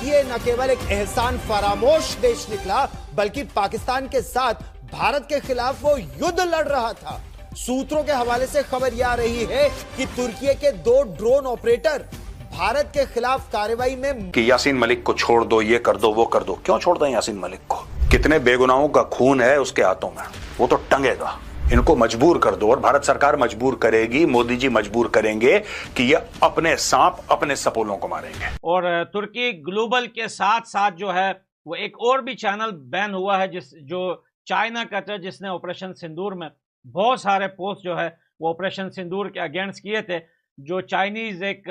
तुर्की न केवल एक एहसान फरामोश देश निकला, बल्कि पाकिस्तान के साथ भारत के खिलाफ वो युद्ध लड़ रहा था। सूत्रों के हवाले से खबर यह आ रही है कि तुर्की के 2 ड्रोन ऑपरेटर भारत के खिलाफ कार्रवाई में कि यासीन मलिक को छोड़ दो, ये कर दो, वो कर दो। क्यों छोड़ दें यासीन मलिक को? कितने बेगुनाहों का खून है उसके हाथों में, वो तो टंगेगा। इनको मजबूर कर दो, और भारत सरकार मजबूर करेगी, मोदी जी मजबूर करेंगे कि ये अपने सांप अपने सपोलों को मारेंगे। और तुर्की ग्लोबल के साथ साथ जो है वो एक और भी चैनल बैन हुआ है जो चाइना का था, जिसने ऑपरेशन सिंदूर में बहुत सारे पोस्ट जो है वो ऑपरेशन सिंदूर के अगेंस्ट किए थे। जो चाइनीज एक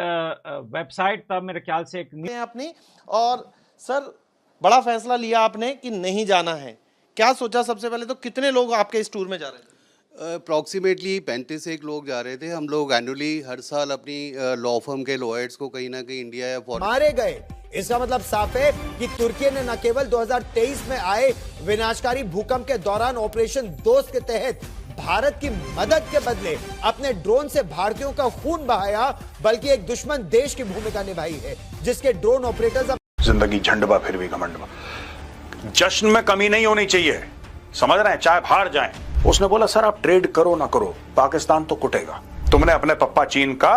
वेबसाइट था, मेरे ख्याल से एक अपनी, और सर बड़ा फैसला लिया आपने कि नहीं जाना है। क्या सोचा सबसे पहले तो? कितने लोग आपके इस टूर में जा रहे थे? अप्रॉक्सीमेटली 35 लोग जा रहे थे। हम लोग एनुअली हर साल अपनी लॉ फर्म के लॉयर्स को कहीं ना कहीं इंडिया या फॉरेन मारे गए। इसका मतलब साफ है कि तुर्की ने न केवल 2023 में आए विनाशकारी भूकंप के दौरान ऑपरेशन दोस्त के तहत भारत की मदद के बदले अपने ड्रोन से भारतीयों का खून बहाया, बल्कि एक दुश्मन देश की भूमिका निभाई है, जिसके ड्रोन ऑपरेटर्स जिंदगी झंडबा फिर भी घमंडबा। जश्न में कमी नहीं होनी चाहिए, समझ रहे हैं, चाहे हार जाएं। उसने बोला सर आप ट्रेड करो ना करो, पाकिस्तान तो कुटेगा। तुमने अपने पप्पा चीन का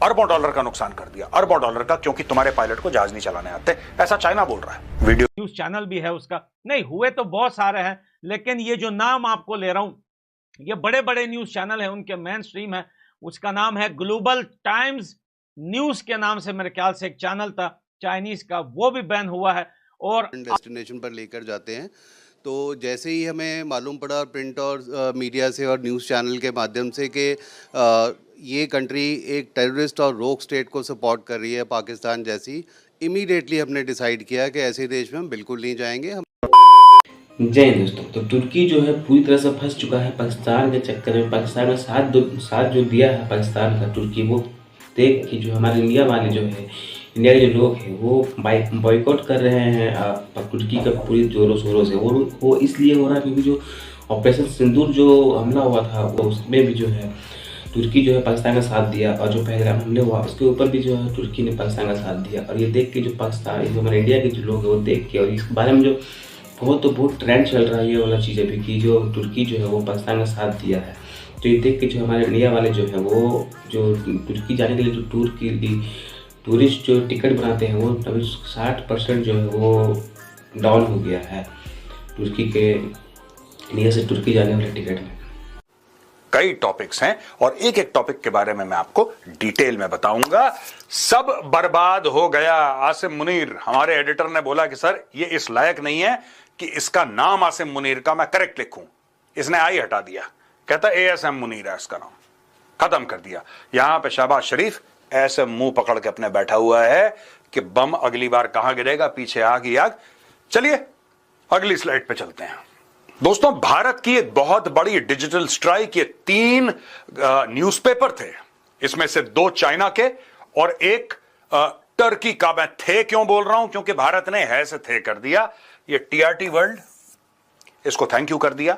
अरबों डॉलर का नुकसान कर दिया, अरबों डॉलर का, क्योंकि तुम्हारे पायलट को जहाज नहीं चलाने आते, ऐसा चाइना बोल रहा है। वीडियो न्यूज चैनल भी है उसका, नहीं हुए तो बहुत सारे हैं, लेकिन ये जो नाम आपको ले रहा हूं, ये बड़े बड़े न्यूज चैनल है, उनके मेन स्ट्रीम है। उसका नाम है ग्लोबल टाइम्स न्यूज के नाम से मेरे ख्याल से एक चैनल था चाइनीज का, वो भी बैन हुआ है। और डेस्टिनेशन पर लेकर जाते हैं। तो जैसे ही हमें मालूम पड़ा प्रिंट और मीडिया से और न्यूज़ चैनल के माध्यम से कि ये कंट्री एक टेररिस्ट और रोक स्टेट को सपोर्ट कर रही है, पाकिस्तान जैसी, इमीडिएटली हमने डिसाइड किया कि ऐसे देश में हम बिल्कुल नहीं जाएंगे। हम जय हिंद दोस्तों। तो तुर्की जो है पूरी तरह से फंस चुका है पाकिस्तान के चक्कर में। पाकिस्तान में साथ जो दिया है पाकिस्तान का तुर्की, वो देख के जो हमारे इंडिया वाले जो है, इंडिया के जो लोग हैं वो बॉयकॉट कर रहे हैं तुर्की का पूरी जोरों शोरों से। और वो इसलिए हो रहा है क्योंकि जो ऑपरेशन सिंदूर जो हमला हुआ था, वो उसमें भी जो है तुर्की जो है पाकिस्तान का साथ दिया, और जो पहलगाम हमले हुआ उसके ऊपर भी जो है तुर्की ने पाकिस्तान का साथ दिया। और ये देख के जो पाकिस्तान, जो हमारे इंडिया के जो लोग हैं वो देख के, और इस बारे में जो बहुत ट्रेंड चल रहा है ये वाला चीज़ अभी की, जो तुर्की जो है वो पाकिस्तान का साथ दिया है। तो ये देख के जो हमारे इंडिया वाले जो है वो जो तुर्की जाने के लिए जो टूरिस्ट जो टिकट बनाते हैं, वो अभी 60% जो है वो डाउन हो गया है तुर्की के, इंडिया से तुर्की जाने वाले टिकट में। कई टॉपिक्स हैं और एक एक टॉपिक के बारे में मैं आपको डिटेल में बताऊंगा। सब बर्बाद हो गया। आसिम मुनीर, हमारे एडिटर ने बोला कि सर ये इस लायक नहीं है कि इसका नाम आसिम मुनीर का मैं करेक्ट लिखूं, इसने आई हटा दिया, कहता ASM मुनीर है इसका नाम, खत्म कर दिया। यहां पे शहबाज शरीफ ऐसे मुंह पकड़ के अपने बैठा हुआ है कि बम अगली बार कहां गिरेगा, पीछे आग ही आग। चलिए अगली स्लाइड पे चलते हैं। दोस्तों, भारत की एक बहुत बड़ी डिजिटल स्ट्राइक, ये 3 न्यूज़पेपर थे, इसमें से 2 चाइना के और एक टर्की का। मैं थे क्यों बोल रहा हूं? क्योंकि भारत ने है से थे कर दिया। ये TRT वर्ल्ड, इसको थैंक यू कर दिया।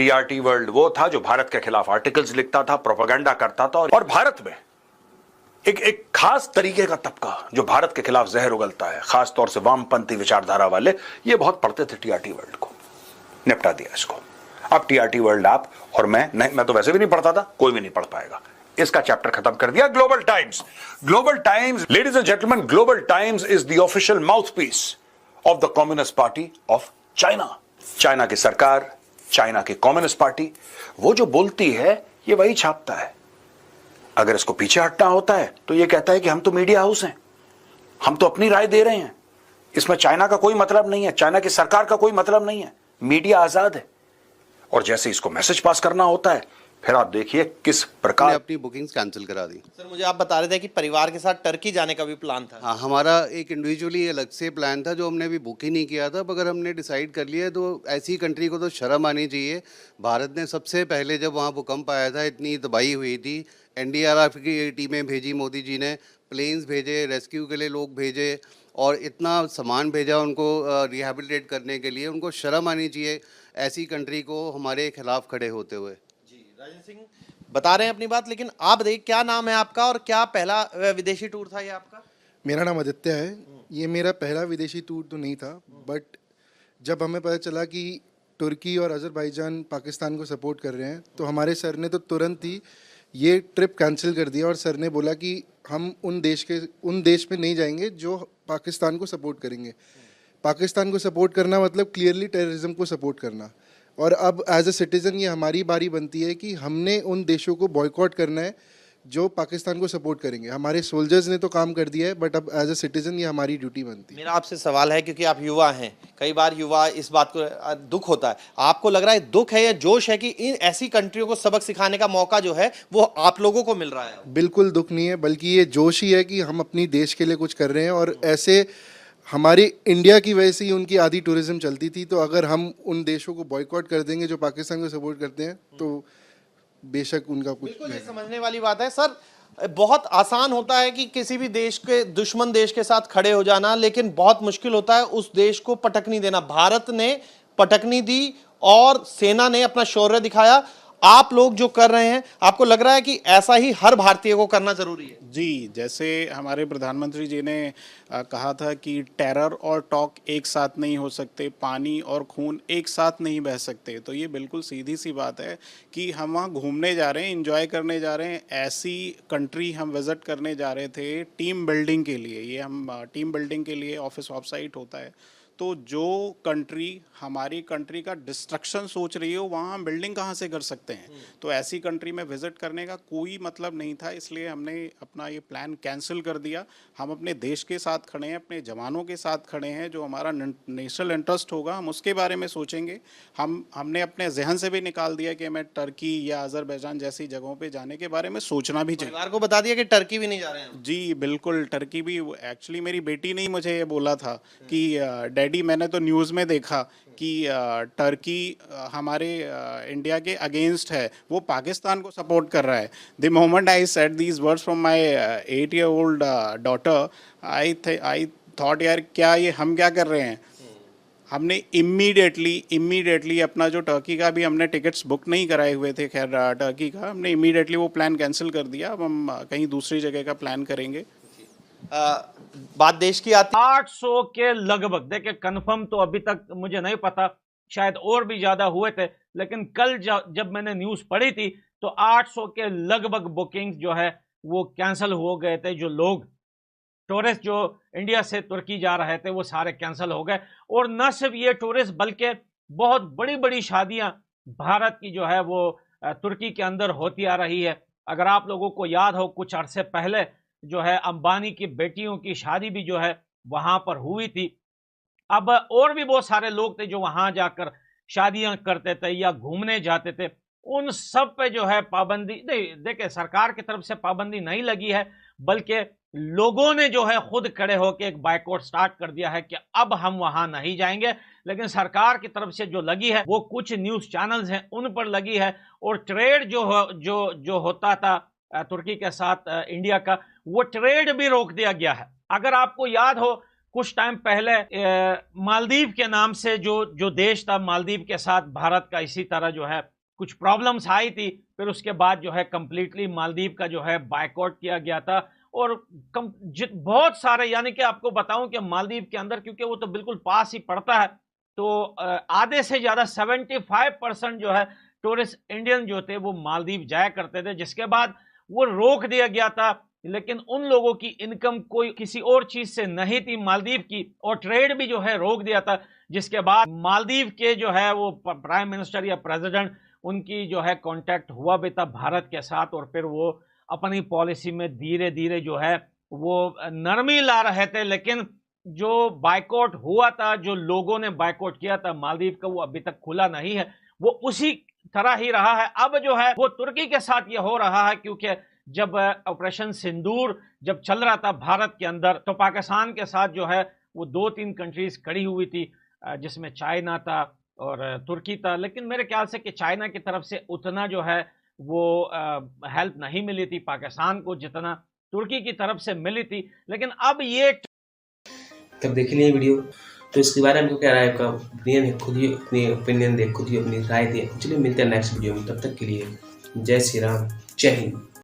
TRT वर्ल्ड वो था जो भारत के खिलाफ आर्टिकल्स लिखता था, प्रोपेगेंडा करता था, और भारत में एक खास तरीके का तबका जो भारत के खिलाफ जहर उगलता है, खास तौर से वामपंथी विचारधारा वाले, ये बहुत पढ़ते थे TRT वर्ल्ड को। निपटा दिया इसको। अब TRT वर्ल्ड आप और मैं तो वैसे भी नहीं पढ़ता था, कोई भी नहीं पढ़ पाएगा। इसका चैप्टर खत्म कर दिया। Global times, ladies and gentleman, global times is the official mouthpiece of the communist party of China. China की सरकार, चाइना की कम्युनिस्ट पार्टी, वो जो बोलती है ये वही छापता है। अगर इसको पीछे हटना होता है तो ये कहता है कि हम तो मीडिया हाउस हैं, हम तो अपनी राय दे रहे हैं, इसमें चाइना का कोई मतलब नहीं है, चाइना की सरकार का कोई मतलब नहीं है, मीडिया आजाद है। और जैसे इसको मैसेज पास करना होता है, फिर आप देखिए किस प्रकार अपनी बुकिंग्स कैंसिल करा दी। सर मुझे आप बता रहे थे कि परिवार के साथ टर्की जाने का भी प्लान था। हाँ, हमारा एक इंडिविजुअली अलग से प्लान था जो हमने अभी बुक ही नहीं किया था। अगर हमने डिसाइड कर लिया तो ऐसी कंट्री को तो शर्म आनी चाहिए। भारत ने सबसे पहले जब वहाँ भूकंप आया था, इतनी तबाही हुई थी, NDRF की टीमें भेजी, मोदी जी ने प्लेन्स भेजे, रेस्क्यू के लिए लोग भेजे, और इतना सामान भेजा उनको रिहेबिलिटेट करने के लिए। उनको शर्म आनी चाहिए ऐसी कंट्री को हमारे खिलाफ खड़े होते हुए। जी, राजन सिंह बता रहे हैं अपनी बात, लेकिन आप बताइए क्या नाम है आपका और क्या पहला विदेशी टूर था ये आपका? मेरा नाम आदित्य है। ये मेरा पहला विदेशी टूर तो नहीं था, बट जब हमें पता चला कि तुर्की और अज़रबैजान पाकिस्तान को सपोर्ट कर रहे हैं तो हमारे सर ने तो तुरंत ही ये ट्रिप कैंसिल कर दिया और सर ने बोला कि हम उन देश में नहीं जाएंगे जो पाकिस्तान को सपोर्ट करेंगे। पाकिस्तान को सपोर्ट करना मतलब क्लियरली टेररिज्म को सपोर्ट करना। और अब एज अ सिटीज़न ये हमारी बारी बनती है कि हमने उन देशों को बॉयकॉट करना है जो पाकिस्तान को सपोर्ट करेंगे। हमारे सोल्जर्स ने तो काम कर दिया है, बट अब एज अ सिटीजन ये हमारी ड्यूटी बनती है। मेरा आपसे सवाल है, क्योंकि आप युवा हैं, कई बार युवा इस बात को दुख होता है, आपको लग रहा है दुख है या जोश है कि इन ऐसी कंट्रियों को सबक सिखाने का मौका जो है वो आप लोगों को मिल रहा है? बिल्कुल दुख नहीं है, बल्कि ये जोश ही है कि हम अपनी देश के लिए कुछ कर रहे हैं। और ऐसे हमारी इंडिया की वजह से ही उनकी आधी टूरिज्म चलती थी, तो अगर हम उन देशों को बॉयकॉट कर देंगे जो पाकिस्तान को सपोर्ट करते हैं तो बेशक उनका कुछ बिल्कुल ये समझने वाली बात है। सर, बहुत आसान होता है कि किसी भी देश के दुश्मन देश के साथ खड़े हो जाना, लेकिन बहुत मुश्किल होता है उस देश को पटकनी देना। भारत ने पटकनी दी और सेना ने अपना शौर्य दिखाया। आप लोग जो कर रहे हैं, आपको लग रहा है कि ऐसा ही हर भारतीय को करना जरूरी है? जी, जैसे हमारे प्रधानमंत्री जी ने कहा था कि टेरर और टॉक एक साथ नहीं हो सकते, पानी और खून एक साथ नहीं बह सकते। तो ये बिल्कुल सीधी सी बात है कि हम वहाँ घूमने जा रहे हैं, एंजॉय करने जा रहे हैं, ऐसी कंट्री हम विज़िट करने जा रहे थे टीम बिल्डिंग के लिए। ये हम टीम बिल्डिंग के लिए ऑफिस ऑफ साइट होता है। तो जो कंट्री हमारी कंट्री का डिस्ट्रक्शन सोच रही हो, वहाँ हम बिल्डिंग कहाँ से कर सकते हैं? तो ऐसी कंट्री में विज़िट करने का कोई मतलब नहीं था, इसलिए हमने अपना ये प्लान कैंसिल कर दिया। हम अपने देश के साथ खड़े हैं, अपने जवानों के साथ खड़े हैं। जो हमारा नेशनल इंटरेस्ट होगा हम उसके बारे में सोचेंगे। हमने अपने जहन से भी निकाल दिया कि हमें टर्की या अज़रबैजान जैसी जगहों पर जाने के बारे में सोचना भी चाहिए। परिवार को बता दिया कि टर्की भी नहीं जा रहे हैं? जी बिल्कुल, टर्की भी। एक्चुअली मेरी बेटी ने ही मुझे ये बोला था कि डैडी, मैंने तो न्यूज़ में देखा कि टर्की हमारे इंडिया के अगेंस्ट है, वो पाकिस्तान को सपोर्ट कर रहा है। The moment I said these words from my 8-year-old daughter, I thought यार क्या ये हम क्या कर रहे हैं। हमने इमीडिएटली अपना जो टर्की का भी हमने टिकट्स बुक नहीं कराए हुए थे, खैर टर्की का, हमने इमीडिएटली वो प्लान कैंसिल कर दिया। अब हम कहीं दूसरी जगह का प्लान करेंगे। बात देश की आती 800 के लगभग, देखिए कंफर्म तो अभी तक मुझे नहीं पता, शायद और भी ज्यादा हुए थे, लेकिन कल जब मैंने न्यूज पढ़ी थी तो 800 के लगभग बुकिंग्स जो है वो कैंसिल हो गए थे। जो लोग टूरिस्ट जो इंडिया से तुर्की जा रहे थे वो सारे कैंसिल हो गए। और न सिर्फ ये टूरिस्ट, बल्कि बहुत बड़ी बड़ी शादियां भारत की जो है वो तुर्की के अंदर होती आ रही है। अगर आप लोगों को याद हो, कुछ अरसे पहले जो है अंबानी की बेटियों की शादी भी जो है वहां पर हुई थी। अब और भी बहुत सारे लोग थे जो वहां जाकर शादियां करते थे या घूमने जाते थे। उन सब पे जो है पाबंदी, देखिए सरकार की तरफ से पाबंदी नहीं लगी है, बल्कि लोगों ने जो है खुद खड़े होकर एक बाइकआउट स्टार्ट कर दिया है कि अब हम वहां नहीं जाएंगे। लेकिन सरकार की तरफ से जो लगी है वो कुछ न्यूज चैनल्स हैं उन पर लगी है। और ट्रेड जो होता था तुर्की के साथ इंडिया का, वो ट्रेड भी रोक दिया गया है। अगर आपको याद हो, कुछ टाइम पहले मालदीव के नाम से जो देश था, मालदीव के साथ भारत का इसी तरह जो है कुछ प्रॉब्लम्स आई थी। फिर उसके बाद जो है कंप्लीटली मालदीव का जो है बायकॉट किया गया था। और बहुत सारे, यानी कि आपको बताऊं कि मालदीव के अंदर, क्योंकि वो तो बिल्कुल पास ही पड़ता है, तो आधे से ज्यादा 75% जो है टूरिस्ट इंडियन जो थे वो मालदीव जाया करते थे, जिसके बाद वो रोक दिया गया था। लेकिन उन लोगों की इनकम कोई किसी और चीज से नहीं थी मालदीव की, और ट्रेड भी जो है रोक दिया था। जिसके बाद मालदीव के जो है वो प्राइम मिनिस्टर या प्रेसिडेंट, उनकी जो है कांटेक्ट हुआ भी था भारत के साथ, और फिर वो अपनी पॉलिसी में धीरे धीरे जो है वो नरमी ला रहे थे। लेकिन जो बायकॉट हुआ था, जो लोगों ने बायकॉट किया था मालदीव का, वो अभी तक खुला नहीं है, वो उसी तरह ही रहा है। अब जो है वो तुर्की के साथ ये हो रहा है, क्योंकि जब ऑपरेशन सिंदूर जब चल रहा था भारत के अंदर, तो पाकिस्तान के साथ जो है वो 2-3 कंट्रीज खड़ी हुई थी, जिसमें चाइना था और तुर्की था। लेकिन मेरे ख्याल से कि चाइना की तरफ से उतना जो है वो हेल्प नहीं मिली थी पाकिस्तान को जितना तुर्की की तरफ से मिली थी। लेकिन अब ये तब देख लिया वीडियो, तो इसके बारे में क्या राय, आपका ओपिनियन है, खुद ही अपनी ओपिनियन दे, खुद ही अपनी राय दे। चलिए मिलते हैं नेक्स्ट वीडियो में, तब तक के लिए जय श्री राम, जय हिंद।